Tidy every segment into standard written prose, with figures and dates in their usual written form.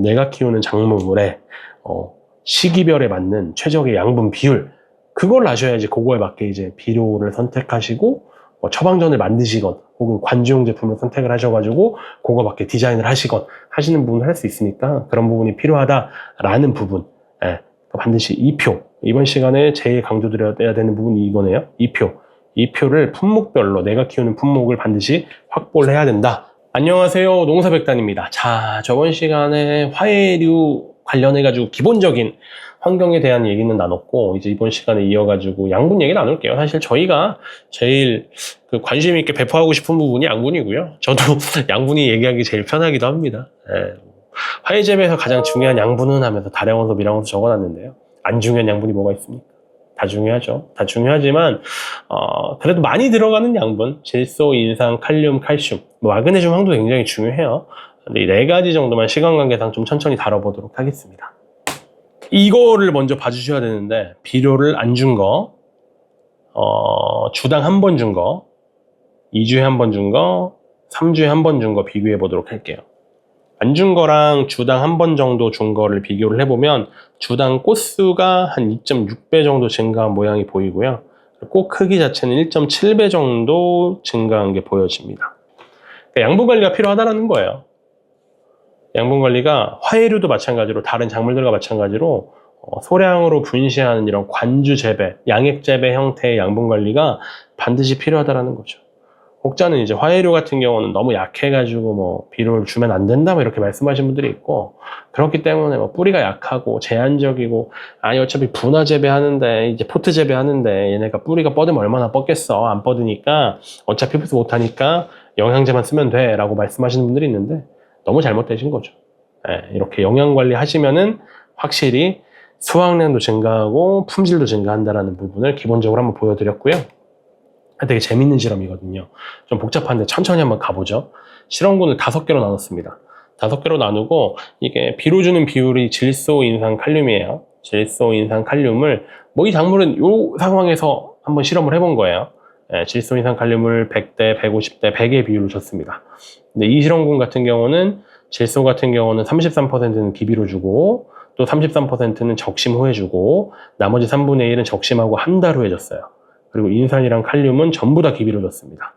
내가 키우는 작물의 시기별에 맞는 최적의 양분 비율, 그걸 아셔야지 그거에 맞게 이제 비료를 선택하시고 처방전을 만드시건 혹은 관주용 제품을 선택을 하셔가지고 그거 맞게 디자인을 하시건 하시는 부분을 할 수 있으니까 그런 부분이 필요하다라는 부분, 반드시 2표, 이번 시간에 제일 강조드려야 되는 부분이 이거네요. 2표를 품목별로 내가 키우는 품목을 반드시 확보를 해야 된다. 안녕하세요, 농사백단입니다. 자, 저번 시간에 화해류 관련해가지고 기본적인 환경에 대한 얘기는 나눴고, 이제 이번 시간에 이어가지고 양분 얘기 나눌게요. 사실 저희가 제일 관심 있게 배포하고 싶은 부분이 양분이고요. 저도 양분이 얘기하기 제일 편하기도 합니다. 화해 재배에서 가장 중요한 양분은 하면서 다량원소, 미량원소 적어놨는데요. 안 중요한 양분이 뭐가 있습니까? 다 중요하죠. 다 중요하지만 그래도 많이 들어가는 양분, 질소, 인산, 칼륨, 칼슘, 마그네슘, 황도 굉장히 중요해요. 근데 이 4가지 정도만 시간 관계상 좀 천천히 다뤄보도록 하겠습니다. 이거를 먼저 봐주셔야 되는데, 비료를 안 준 거, 주당 1번 준 거, 2주에 1번 준 거, 3주에 1번 준 거 비교해 보도록 할게요. 안 준 거랑 주당 1번 정도 준 거를 비교를 해보면 주당 꽃수가 한 2.6배 정도 증가한 모양이 보이고요. 꽃 크기 자체는 1.7배 정도 증가한 게 보여집니다. 그러니까 양분 관리가 필요하다는 거예요. 양분 관리가 화해류도 마찬가지로 다른 작물들과 마찬가지로 소량으로 분시하는 이런 관주 재배, 양액 재배 형태의 양분 관리가 반드시 필요하다는 거죠. 혹자는 이제 화해류 같은 경우는 너무 약해가지고 비료를 주면 안 된다 이렇게 말씀하시는 분들이 있고, 그렇기 때문에 뿌리가 약하고 제한적이고, 아니 어차피 분화 재배하는데 이제 포트 재배하는데 얘네가 뿌리가 뻗으면 얼마나 뻗겠어, 안 뻗으니까 어차피 흡수 못하니까 영양제만 쓰면 돼 라고 말씀하시는 분들이 있는데 너무 잘못되신 거죠. 이렇게 영양 관리 하시면은 확실히 수확량도 증가하고 품질도 증가한다는 부분을 기본적으로 한번 보여드렸고요. 되게 재밌는 실험이거든요. 좀 복잡한데 천천히 한번 가보죠. 실험군을 5개로 나눴습니다. 5개로 나누고, 이게 비료 주는 비율이 질소, 인산, 칼륨이에요. 질소, 인산, 칼륨을 이 작물은 이 상황에서 한번 실험을 해본 거예요. 질소, 인산, 칼륨을 100대, 150대, 100의 비율로 줬습니다. 근데 이 실험군 같은 경우는 질소 같은 경우는 33%는 비비로 주고, 또 33%는 적심 후에 주고, 나머지 3분의 1은 적심하고 한 달 후에 줬어요. 그리고 인산이랑 칼륨은 전부 다 기비로 줬습니다.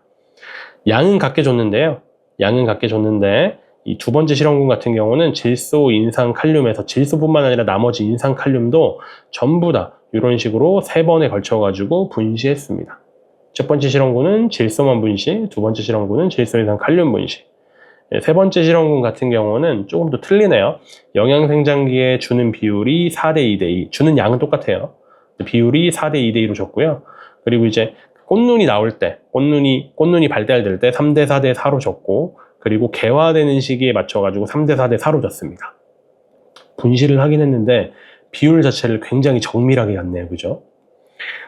양은 같게 줬는데요. 양은 같게 줬는데 이 두 번째 실험군 같은 경우는 질소, 인산, 칼륨에서 질소뿐만 아니라 나머지 인산, 칼륨도 전부 다 이런 식으로 3번에 걸쳐가지고 분시했습니다. 첫 번째 실험군은 질소만 분시, 두 번째 실험군은 질소, 인산, 칼륨 분시. 세 번째 실험군 같은 경우는 조금 더 틀리네요. 영양생장기에 주는 비율이 4대 2대 2. 주는 양은 똑같아요. 비율이 4대 2대 2로 줬고요. 그리고 이제 꽃눈이 나올 때, 꽃눈이 발달될 때 3대 4대 4로 줬고, 그리고 개화되는 시기에 맞춰가지고 3대 4대 4로 줬습니다. 분시를 하긴 했는데 비율 자체를 굉장히 정밀하게 갔네요. 그죠?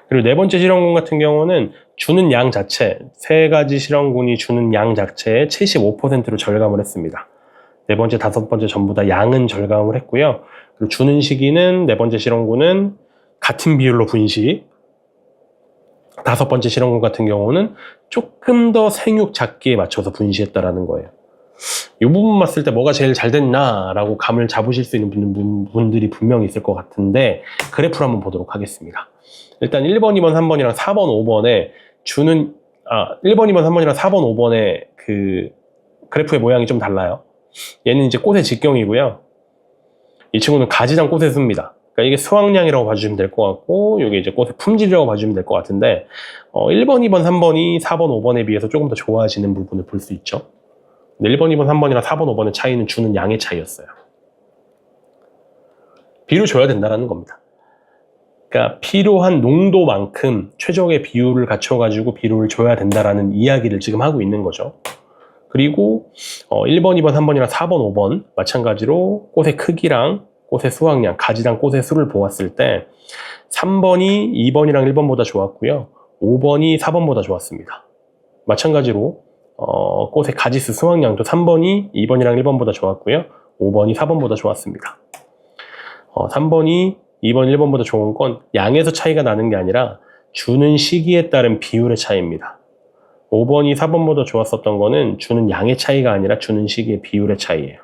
그리고 네 번째 실험군 같은 경우는 주는 양 자체, 3가지 실험군이 주는 양 자체의 75%로 절감을 했습니다. 네 번째, 5번째 전부 다 양은 절감을 했고요. 그리고 주는 시기는 네 번째 실험군은 같은 비율로 분시, 5번째 실험군 같은 경우는 조금 더 생육 작기에 맞춰서 분시했다라는 거예요. 이 부분 봤을 때 뭐가 제일 잘 됐나라고 감을 잡으실 수 있는 분들이 분명히 있을 것 같은데, 그래프를 한번 보도록 하겠습니다. 일단 1번, 2번, 3번이랑 4번, 5번에 1번, 2번, 3번이랑 4번, 5번의 그 그래프의 모양이 좀 달라요. 얘는 이제 꽃의 직경이고요. 이 친구는 가지당 꽃의 수입니다. 그러니까 이게 수확량이라고 봐주시면 될 것 같고, 이게 이제 꽃의 품질이라고 봐주시면 될 것 같은데, 1번, 2번, 3번이 4번, 5번에 비해서 조금 더 좋아지는 부분을 볼 수 있죠. 근데 1번, 2번, 3번이랑 4번, 5번의 차이는 주는 양의 차이였어요. 비료 줘야 된다는 겁니다. 그러니까 필요한 농도만큼 최적의 비율을 갖춰가지고 비료를 줘야 된다라는 이야기를 지금 하고 있는 거죠. 그리고 1번, 2번, 3번이랑 4번, 5번 마찬가지로 꽃의 크기랑 꽃의 수확량, 가지당 꽃의 수를 보았을 때 3번이 2번이랑 1번보다 좋았고요. 5번이 4번보다 좋았습니다. 마찬가지로 꽃의 가지수 수확량도 3번이 2번이랑 1번보다 좋았고요. 5번이 4번보다 좋았습니다. 3번이 2번, 1번보다 좋은 건 양에서 차이가 나는 게 아니라 주는 시기에 따른 비율의 차이입니다. 5번이 4번보다 좋았었던 거는 주는 양의 차이가 아니라 주는 시기의 비율의 차이예요.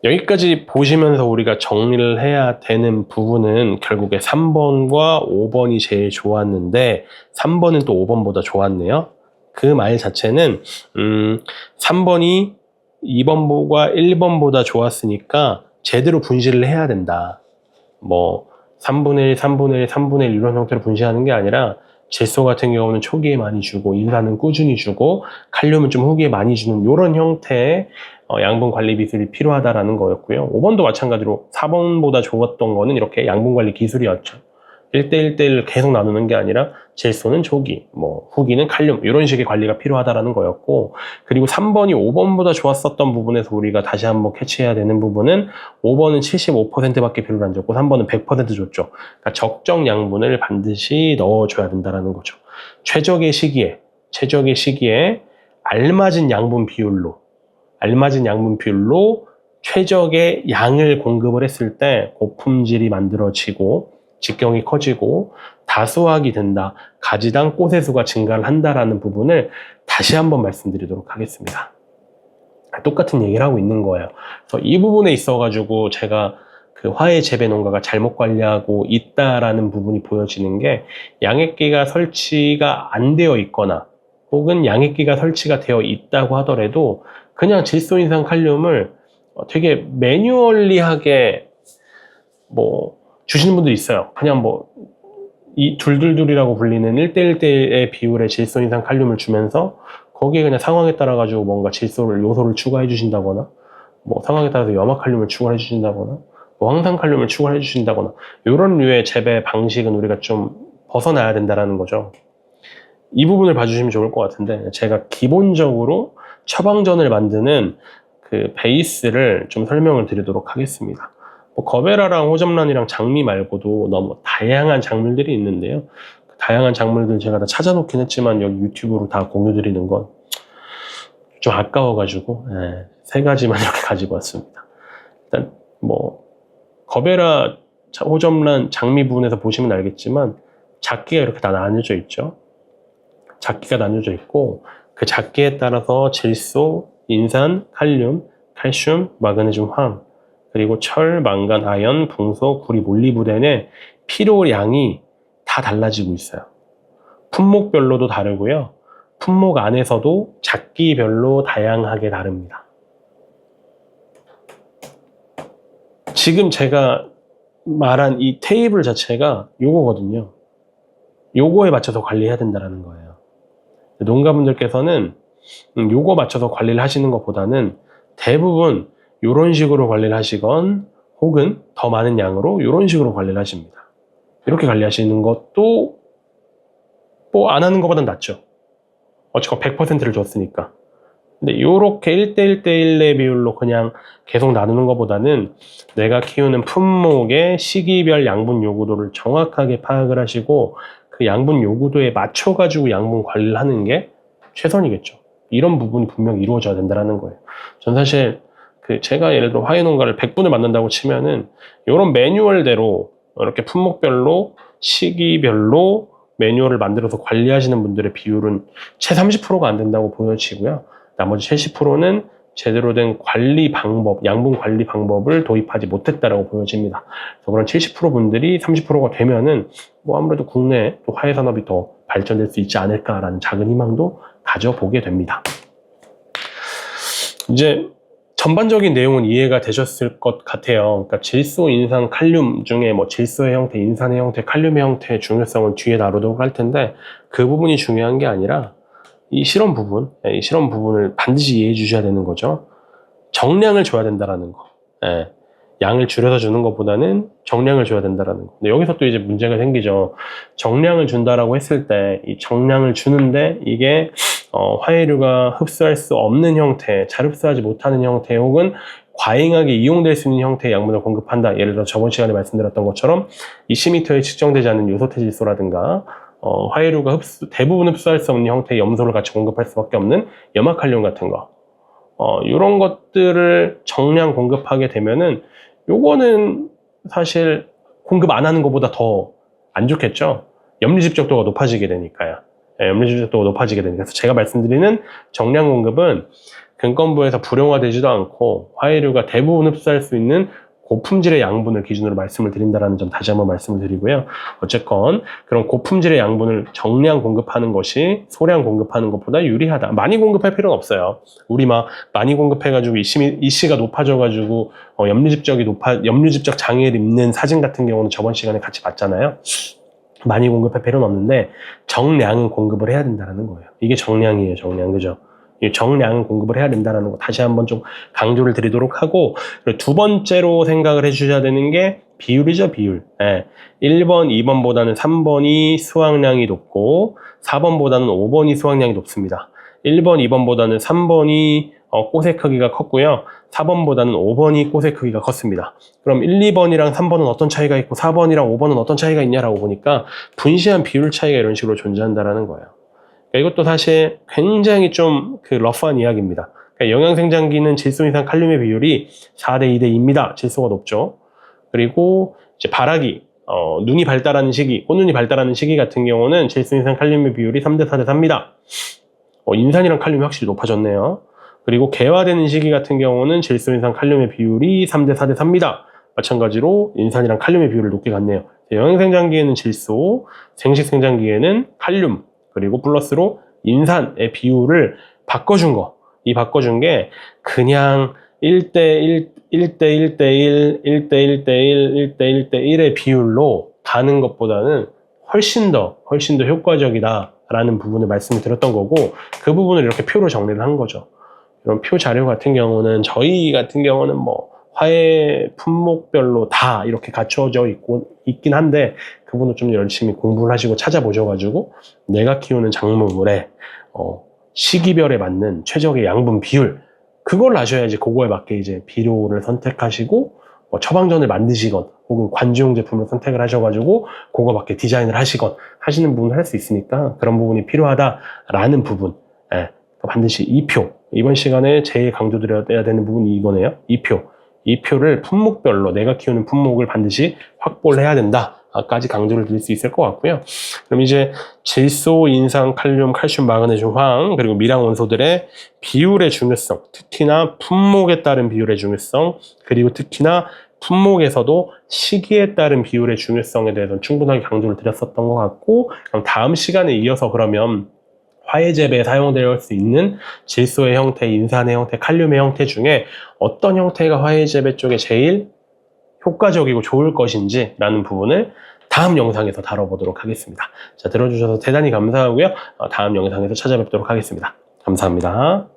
여기까지 보시면서 우리가 정리를 해야 되는 부분은 결국에 3번과 5번이 제일 좋았는데 3번은 또 5번보다 좋았네요. 그 말 자체는 3번이 2번보다 1번보다 좋았으니까 제대로 분실을 해야 된다. 뭐 3분의 1, 3분의 1, 3분의 1 이런 형태로 분실하는 게 아니라 질소 같은 경우는 초기에 많이 주고 인산은 꾸준히 주고 칼륨은 좀 후기에 많이 주는 이런 형태의 양분 관리 기술이 필요하다라는 거였고요. 5번도 마찬가지로 4번보다 좋았던 거는 이렇게 양분 관리 기술이었죠. 1대1대1 계속 나누는 게 아니라 질소는 초기, 뭐 후기는 칼륨 이런 식의 관리가 필요하다라는 거였고, 그리고 3번이 5번보다 좋았었던 부분에서 우리가 다시 한번 캐치해야 되는 부분은 5번은 75%밖에 비료를 안 줬고 3번은 100% 줬죠. 그러니까 적정 양분을 반드시 넣어줘야 된다라는 거죠. 최적의 시기에 알맞은 양분 비율로 최적의 양을 공급을 했을 때 고품질이 만들어지고 직경이 커지고 다수확이 된다. 가지당 꽃의 수가 증가를 한다라는 부분을 다시 한번 말씀드리도록 하겠습니다. 똑같은 얘기를 하고 있는 거예요. 그래서 이 부분에 있어가지고 제가 그 화훼 재배 농가가 잘못 관리하고 있다라는 부분이 보여지는 게, 양액기가 설치가 안 되어 있거나 혹은 양액기가 설치가 되어 있다고 하더라도 그냥 질소 인산 칼륨을 되게 매뉴얼리하게 뭐 주시는 분들이 있어요. 그냥 뭐 이 둘둘둘이라고 불리는 1대1대1의 비율의 질소 인산 칼륨을 주면서 거기에 그냥 상황에 따라 가지고 뭔가 요소를 추가해 주신다거나, 뭐 상황에 따라서 염화칼륨을 추가해 주신다거나, 뭐 황산칼륨을 추가해 주신다거나, 이런 류의 재배 방식은 우리가 좀 벗어나야 된다라는 거죠. 이 부분을 봐주시면 좋을 것 같은데, 제가 기본적으로 처방전을 만드는 그 베이스를 좀 설명을 드리도록 하겠습니다. 뭐 거베라랑 호접란이랑 장미 말고도 너무 다양한 작물들이 있는데요. 그 다양한 작물들 제가 다 찾아놓긴 했지만 여기 유튜브로 다 공유드리는 건 좀 아까워가지고 3가지만 이렇게 가지고 왔습니다. 일단 뭐 거베라, 호접란, 장미 부분에서 보시면 알겠지만 작기가 이렇게 다 나뉘어져 있죠. 작기가 나뉘어져 있고 그 작기에 따라서 질소, 인산, 칼륨, 칼슘, 마그네슘, 황, 그리고 철, 망간, 아연, 붕소, 구리, 몰리브덴의 필요량이 다 달라지고 있어요. 품목별로도 다르고요. 품목 안에서도 작기별로 다양하게 다릅니다. 지금 제가 말한 이 테이블 자체가 요거거든요. 요거에 맞춰서 관리해야 된다는 거예요. 농가분들께서는 요거 맞춰서 관리를 하시는 것보다는 대부분 이런 식으로 관리를 하시건 혹은 더 많은 양으로 이런 식으로 관리를 하십니다. 이렇게 관리하시는 것도 뭐 안 하는 것보단 낫죠. 어쨌건 100%를 줬으니까. 근데 이렇게 1대1대1의 비율로 그냥 계속 나누는 것보다는 내가 키우는 품목의 시기별 양분 요구도를 정확하게 파악을 하시고 그 양분 요구도에 맞춰가지고 양분 관리를 하는 게 최선이겠죠. 이런 부분이 분명히 이루어져야 된다는 거예요. 전 사실 제가 예를 들어 화훼 농가를 100분을 만든다고 치면은 이런 매뉴얼대로 이렇게 품목별로 시기별로 매뉴얼을 만들어서 관리하시는 분들의 비율은 채 30%가 안 된다고 보여지고요. 나머지 70%는 제대로 된 관리 방법, 양분 관리 방법을 도입하지 못했다라고 보여집니다. 그래서 그런 70% 분들이 30%가 되면은 뭐 아무래도 국내 또 화훼 산업이 더 발전될 수 있지 않을까라는 작은 희망도 가져보게 됩니다. 이제 전반적인 내용은 이해가 되셨을 것 같아요. 그러니까 질소, 인산, 칼륨 중에 뭐 질소의 형태, 인산의 형태, 칼륨의 형태의 중요성은 뒤에 다루도록 할 텐데 그 부분이 중요한 게 아니라 이 실험 부분을 반드시 이해해 주셔야 되는 거죠. 정량을 줘야 된다라는 거. 양을 줄여서 주는 것보다는 정량을 줘야 된다라는 거. 근데 여기서 또 이제 문제가 생기죠. 정량을 준다라고 했을 때 이 정량을 주는데 이게 화훼류가 흡수할 수 없는 형태, 잘 흡수하지 못하는 형태 혹은 과잉하게 이용될 수 있는 형태의 양분을 공급한다. 예를 들어 저번 시간에 말씀드렸던 것처럼 20m에 측정되지 않는 요소태 질소라든가 화훼류가 대부분 흡수할 수 없는 형태의 염소를 같이 공급할 수밖에 없는 염화칼륨 같은 거. 이런 것들을 정량 공급하게 되면은 요거는 사실 공급 안 하는 것보다 더 안 좋겠죠. 염리 집적도가 높아지게 되니까요. 염리 집적도가 높아지게 되니까. 그래서 제가 말씀드리는 정량 공급은 근권부에서 불용화되지도 않고 화해류가 대부분 흡수할 수 있는 고품질의 양분을 기준으로 말씀을 드린다는 점 다시 한번 말씀을 드리고요. 어쨌건 그런 고품질의 양분을 정량 공급하는 것이 소량 공급하는 것보다 유리하다. 많이 공급할 필요는 없어요. 우리 막 많이 공급해가지고 이씨가 높아져가지고 염류집적 장애를 입는 사진 같은 경우는 저번 시간에 같이 봤잖아요. 많이 공급할 필요는 없는데 정량은 공급을 해야 된다는 거예요. 이게 정량이에요, 정량. 그죠? 이 정량은 공급을 해야 된다는 거 다시 한번 좀 강조를 드리도록 하고, 그리고 두 번째로 생각을 해주셔야 되는 게 비율이죠, 비율. 1번, 2번보다는 3번이 수확량이 높고 4번보다는 5번이 수확량이 높습니다. 1번, 2번보다는 3번이 꽃의 크기가 컸고요. 4번보다는 5번이 꽃의 크기가 컸습니다. 그럼 1, 2번이랑 3번은 어떤 차이가 있고 4번이랑 5번은 어떤 차이가 있냐라고 보니까 분시한 비율 차이가 이런 식으로 존재한다는 거예요. 이것도 사실 굉장히 좀 러프한 이야기입니다. 영양생장기는 질소 이상 칼륨의 비율이 4대 2대 2입니다. 질소가 높죠. 그리고 이제 발아기, 눈이 발달하는 시기, 꽃눈이 발달하는 시기 같은 경우는 질소 이상 칼륨의 비율이 3대 4대 4입니다. 인산이랑 칼륨이 확실히 높아졌네요. 그리고 개화되는 시기 같은 경우는 질소 이상 칼륨의 비율이 3대 4대 4입니다. 마찬가지로 인산이랑 칼륨의 비율을 높게 갔네요. 영양생장기에는 질소, 생식생장기에는 칼륨, 그리고 플러스로 인산의 비율을 바꿔준 거. 이 바꿔준 게 그냥 1대1, 1대1대1, 1대1대1, 1대1대1의 비율로 가는 것보다는 훨씬 더 효과적이다라는 부분을 말씀을 드렸던 거고, 그 부분을 이렇게 표로 정리를 한 거죠. 이런 표 자료 같은 경우는 저희 같은 경우는 화해 품목별로 다 이렇게 갖춰져 있긴 한데, 그분은 좀 열심히 공부를 하시고 찾아보셔가지고 내가 키우는 작물의 시기별에 맞는 최적의 양분 비율, 그걸 아셔야지 그거에 맞게 이제 비료를 선택하시고 처방전을 만드시건 혹은 관주용 제품을 선택을 하셔가지고 그거 맞게 디자인을 하시건 하시는 부분을 할 수 있으니까, 그런 부분이 필요하다라는 부분, 반드시 이 표, 이번 시간에 제일 강조드려야 되는 부분이 이거네요. 이 표를 품목별로 내가 키우는 품목을 반드시 확보를 해야 된다 까지 강조를 드릴 수 있을 것 같고요. 그럼 이제 질소, 인산, 칼륨, 칼슘, 마그네슘, 황, 그리고 미량 원소들의 비율의 중요성, 특히나 품목에 따른 비율의 중요성, 그리고 특히나 품목에서도 시기에 따른 비율의 중요성에 대해서는 충분하게 강조를 드렸었던 것 같고, 그럼 다음 시간에 이어서 그러면 화해 재배에 사용될 수 있는 질소의 형태, 인산의 형태, 칼륨의 형태 중에 어떤 형태가 화해 재배 쪽에 제일 효과적이고 좋을 것인지 라는 부분을 다음 영상에서 다뤄보도록 하겠습니다. 자, 들어주셔서 대단히 감사하고요. 다음 영상에서 찾아뵙도록 하겠습니다. 감사합니다.